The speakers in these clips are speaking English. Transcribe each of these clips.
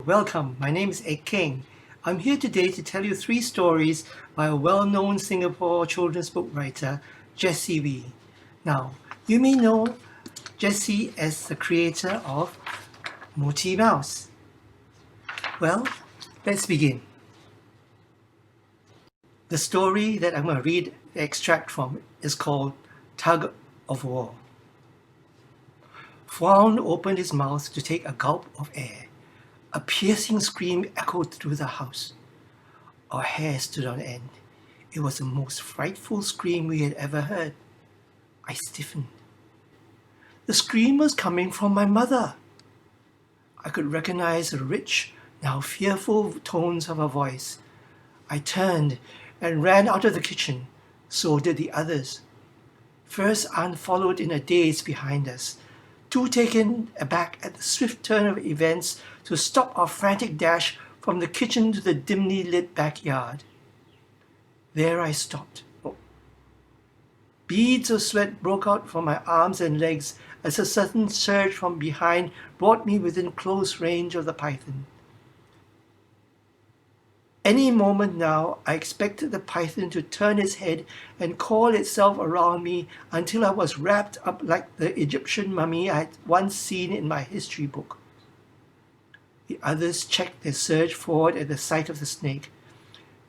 Welcome, my name is Eck Kheng. I'm here today to tell you three stories by a well-known Singapore children's book writer, Jessie Wee. Now, you may know Jessie as the creator of Mochi Mouse. Well, let's begin. The story that I'm going to read the extract from is called Tug of War. Fawn opened his mouth to take a gulp of air. A piercing scream echoed through the house. Our hair stood on end. It was the most frightful scream we had ever heard. I stiffened. The scream was coming from my mother. I could recognize the rich, now fearful tones of her voice. I turned and ran out of the kitchen. So did the others. First Aunt followed in a daze behind us, too taken aback at the swift turn of events to stop our frantic dash from the kitchen to the dimly lit backyard. There I stopped. Beads of sweat broke out from my arms and legs as a sudden surge from behind brought me within close range of the python. Any moment now, I expected the python to turn its head and coil itself around me until I was wrapped up like the Egyptian mummy I had once seen in my history book. The others checked their surge forward at the sight of the snake.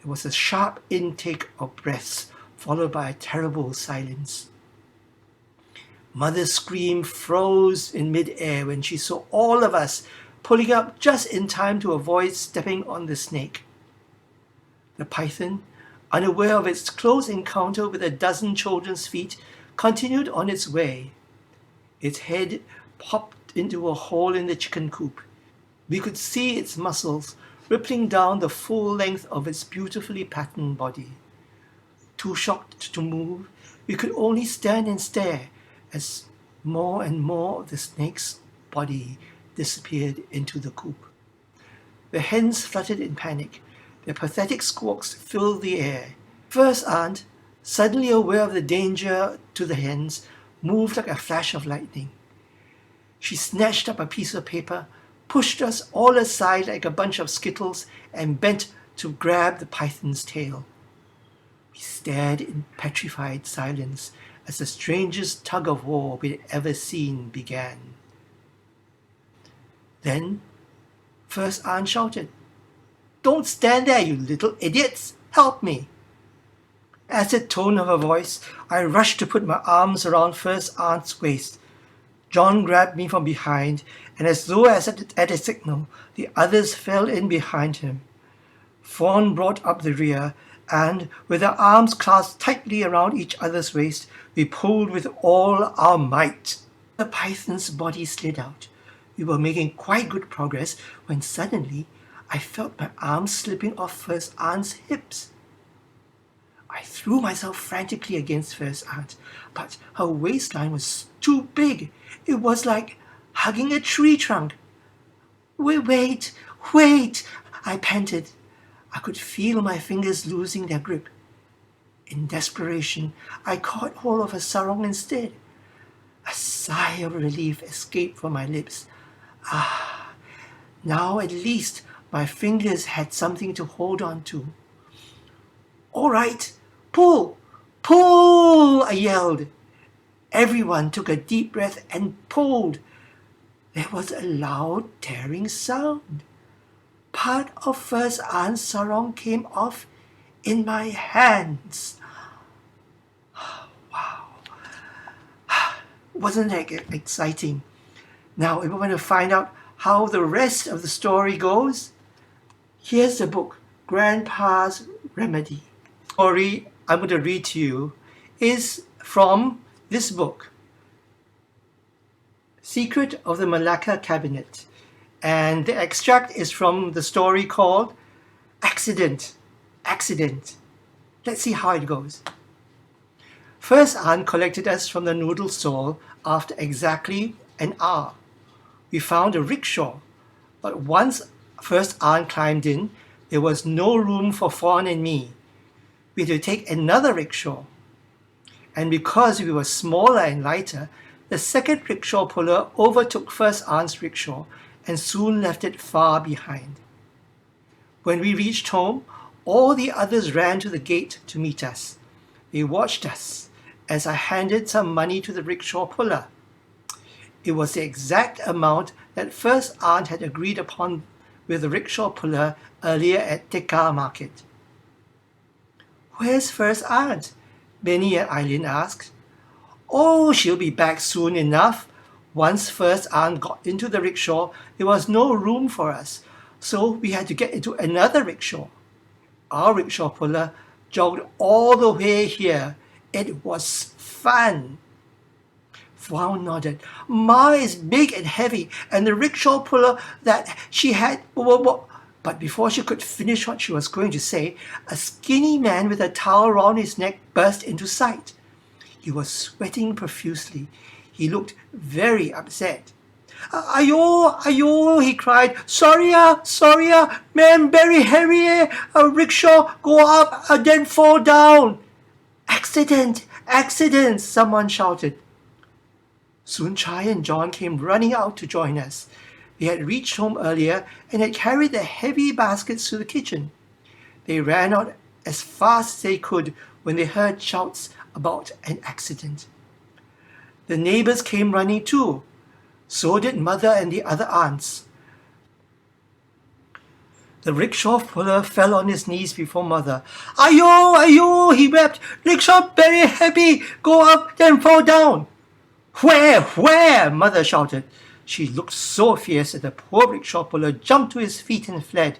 There was a sharp intake of breaths, followed by a terrible silence. Mother's scream froze in mid-air when she saw all of us pulling up just in time to avoid stepping on the snake. The python, unaware of its close encounter with a dozen children's feet, continued on its way. Its head popped into a hole in the chicken coop. We could see its muscles rippling down the full length of its beautifully patterned body. Too shocked to move, we could only stand and stare as more and more of the snake's body disappeared into the coop. The hens fluttered in panic. Their pathetic squawks filled the air. First Aunt, suddenly aware of the danger to the hens, moved like a flash of lightning. She snatched up a piece of paper, pushed us all aside like a bunch of skittles, and bent to grab the python's tail. We stared in petrified silence as the strangest tug of war we'd ever seen began. Then, First Aunt shouted, "Don't stand there, you little idiots! Help me!" Acid tone of her voice, I rushed to put my arms around First Aunt's waist. John grabbed me from behind, and as though at a signal, the others fell in behind him. Fawn brought up the rear, and, with our arms clasped tightly around each other's waist, we pulled with all our might. The python's body slid out. We were making quite good progress when suddenly I felt my arms slipping off First Aunt's hips. I threw myself frantically against First Aunt, but her waistline was too big. It was like hugging a tree trunk. Wait, I panted. I could feel my fingers losing their grip. In desperation, I caught hold of her sarong instead. A sigh of relief escaped from my lips. Now at least my fingers had something to hold on to. "All right, pull! Pull!" I yelled. Everyone took a deep breath and pulled. There was a loud tearing sound. Part of First Aunt's sarong came off in my hands. Wow. Wasn't that exciting? Now, if we want to find out how the rest of the story goes, here's the book, Grandpa's Remedy. The story I'm going to read to you is from this book, Secret of the Malacca Cabinet. And the extract is from the story called Accident. Let's see how it goes. First Aunt collected us from the noodle stall after exactly an hour. We found a rickshaw, but once First Aunt climbed in, there was no room for Fawn and me. We had to take another rickshaw. And because we were smaller and lighter, the second rickshaw puller overtook First Aunt's rickshaw and soon left it far behind. When we reached home, all the others ran to the gate to meet us. They watched us as I handed some money to the rickshaw puller. It was the exact amount that First Aunt had agreed upon with the rickshaw puller earlier at Tekka Market. "Where's First Aunt?" Benny and Eileen asked. "Oh, she'll be back soon enough." Once First Aunt got into the rickshaw, there was no room for us, so we had to get into another rickshaw. Our rickshaw puller jogged all the way here. It was fun. Fwan nodded. "Ma is big and heavy, and the rickshaw puller that she had..." But before she could finish what she was going to say, a skinny man with a towel round his neck burst into sight. He was sweating profusely. He looked very upset. "Ayo, ayo," he cried. Sorry, man, very heavy, a rickshaw go up, then fall down." Accident, someone shouted. Soon Chai and John came running out to join us. They had reached home earlier and had carried the heavy baskets to the kitchen. They ran out as fast as they could when they heard shouts about an accident. The neighbours came running too. So did Mother and the other aunts. The rickshaw puller fell on his knees before Mother. Ayo, he wept. "Rickshaw very heavy, go up, then fall down." Where? Mother shouted. She looked so fierce that the poor rickshaw puller jumped to his feet and fled.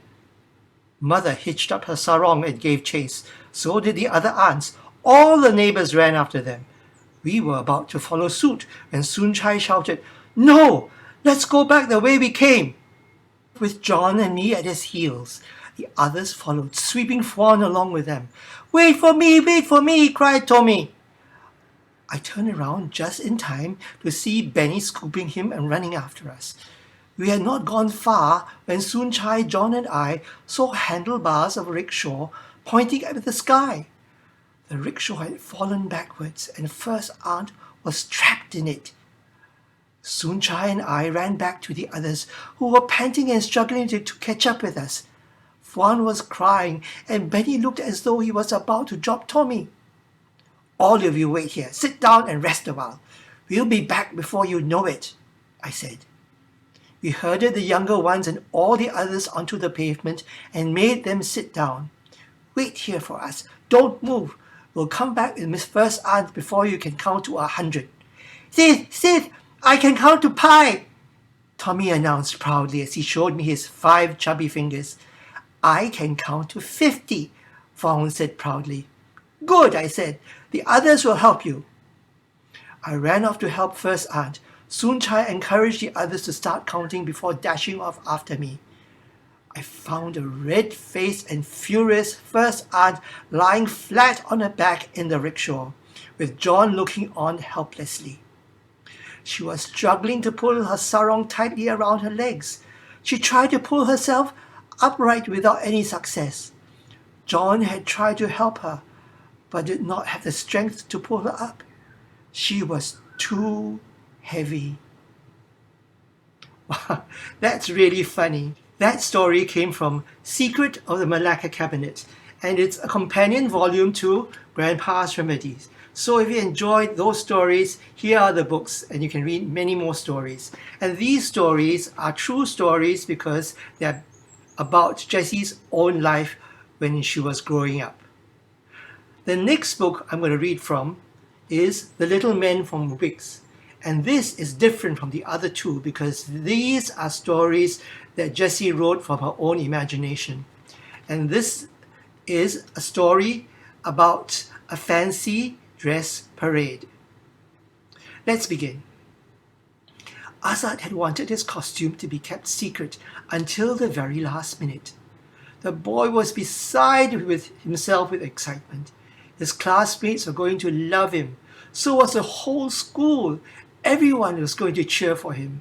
Mother hitched up her sarong and gave chase. So did the other aunts. All the neighbours ran after them. We were about to follow suit when Soon Chai shouted, "No, let's go back the way we came." With John and me at his heels, the others followed, sweeping Fwan along with them. Wait for me, cried Tommy. I turned around just in time to see Benny scooping him and running after us. We had not gone far when Soon Chai, John and I saw handlebars of a rickshaw pointing up at the sky. The rickshaw had fallen backwards and First Aunt was trapped in it. Soon Chai and I ran back to the others, who were panting and struggling to catch up with us. Fwan was crying, and Benny looked as though he was about to drop Tommy. All of you wait here. Sit down and rest a while. We'll be back before you know it, I said. We herded the younger ones and all the others onto the pavement and made them sit down. Wait here for us. Don't move. We'll come back with Miss First Aunt before you can count to 100. Sis, I can count to pi, Tommy announced proudly as he showed me his 5 chubby fingers. I can count to 50, Fawn said proudly. Good, I said. The others will help you. I ran off to help First Aunt. Soon Chai encouraged the others to start counting before dashing off after me. I found a red-faced and furious First Aunt lying flat on her back in the rickshaw, with John looking on helplessly. She was struggling to pull her sarong tightly around her legs. She tried to pull herself upright without any success. John had tried to help her, but did not have the strength to pull her up. She was too heavy. Wow, that's really funny. That story came from Secret of the Malacca Cabinet, and it's a companion volume to Grandpa's Remedies. So if you enjoyed those stories, here are the books, and you can read many more stories. And these stories are true stories because they're about Jessie's own life when she was growing up. The next book I'm going to read from is The Little Men from Wix. And this is different from the other two because these are stories that Jessie wrote from her own imagination. And this is a story about a fancy dress parade. Let's begin. Azad had wanted his costume to be kept secret until the very last minute. The boy was beside himself with excitement. His classmates were going to love him. So was the whole school. Everyone was going to cheer for him.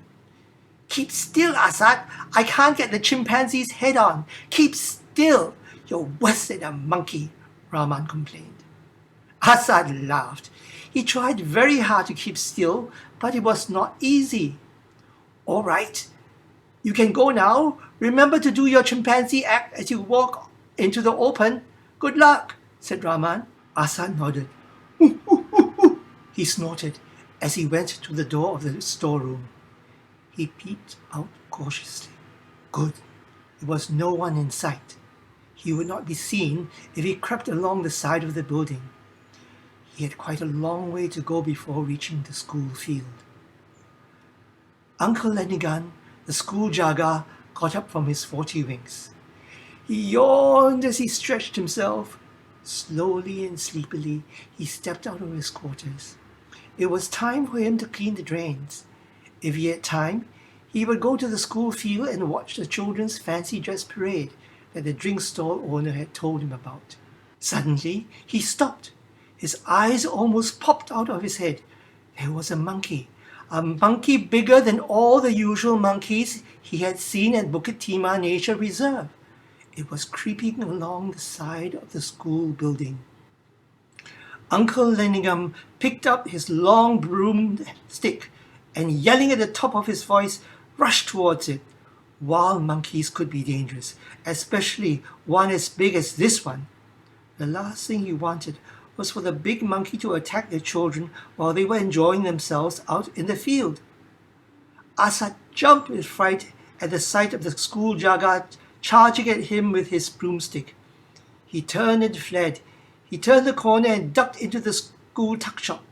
Keep still, Azad. I can't get the chimpanzee's head on. Keep still. You're worse than a monkey, Rahman complained. Azad laughed. He tried very hard to keep still, but it was not easy. All right, You can go now. Remember to do your chimpanzee act as you walk into the open. Good luck, said Rahman. Asad nodded. He snorted as he went to the door of the storeroom. He peeped out cautiously. Good. There was no one in sight. He would not be seen if he crept along the side of the building. He had quite a long way to go before reaching the school field. Uncle Lenigan, the school jaga, got up from his 40 wings. He yawned as he stretched himself. Slowly and sleepily, he stepped out of his quarters. It was time for him to clean the drains. If he had time, he would go to the school field and watch the children's fancy dress parade that the drink stall owner had told him about. Suddenly, he stopped. His eyes almost popped out of his head. There was a monkey bigger than all the usual monkeys he had seen at Bukit Timah Nature Reserve. It was creeping along the side of the school building. Uncle Lenningham picked up his long broomstick and, yelling at the top of his voice, rushed towards it. Wild monkeys could be dangerous, especially one as big as this one. The last thing he wanted was for the big monkey to attack the children while they were enjoying themselves out in the field. Asad jumped with fright at the sight of the school jaga charging at him with his broomstick. He turned and fled. He turned the corner and ducked into the school tuck shop.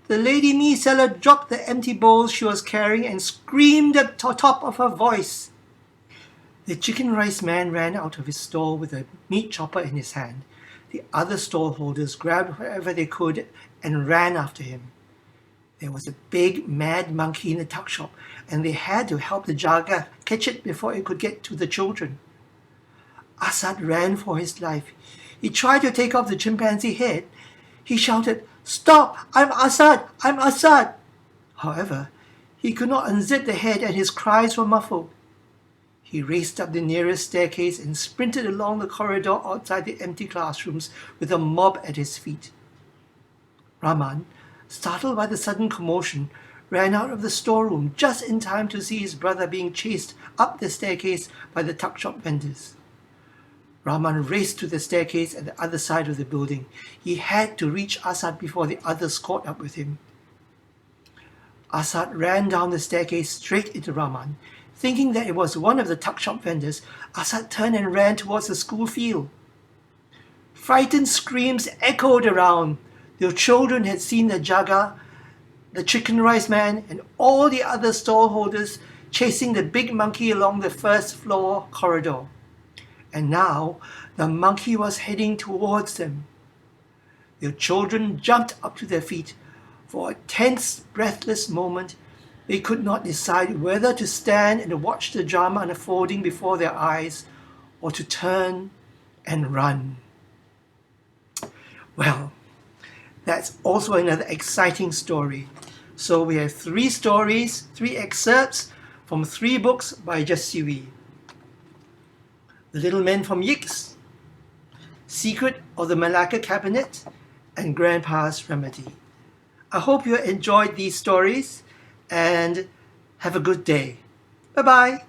The lady meat seller dropped the empty bowls she was carrying and screamed at the top of her voice. The chicken rice man ran out of his stall with a meat chopper in his hand. The other stallholders grabbed whatever they could and ran after him. There was a big, mad monkey in the tuck shop, and they had to help the jaga catch it before it could get to the children. Asad ran for his life. He tried to take off the chimpanzee head. He shouted, "Stop! I'm Asad! I'm Asad!" However, he could not unzip the head and his cries were muffled. He raced up the nearest staircase and sprinted along the corridor outside the empty classrooms with a mob at his feet. Rahman, startled by the sudden commotion, ran out of the storeroom just in time to see his brother being chased up the staircase by the tuck shop vendors. Rahman raced to the staircase at the other side of the building. He had to reach Asad before the others caught up with him. Asad ran down the staircase straight into Rahman. Thinking that it was one of the tuck shop vendors, Asad turned and ran towards the school field. Frightened screams echoed around. The children had seen the jaga, the chicken rice man, and all the other stallholders chasing the big monkey along the first floor corridor. And now the monkey was heading towards them. The children jumped up to their feet. For a tense, breathless moment, they could not decide whether to stand and watch the drama unfolding before their eyes or to turn and run. Well, that's also another exciting story. So we have 3 stories, 3 excerpts from 3 books by Jessie Wee. The Little Men from Yix, Secret of the Malacca Cabinet, and Grandpa's Remedy. I hope you enjoyed these stories and have a good day. Bye-bye.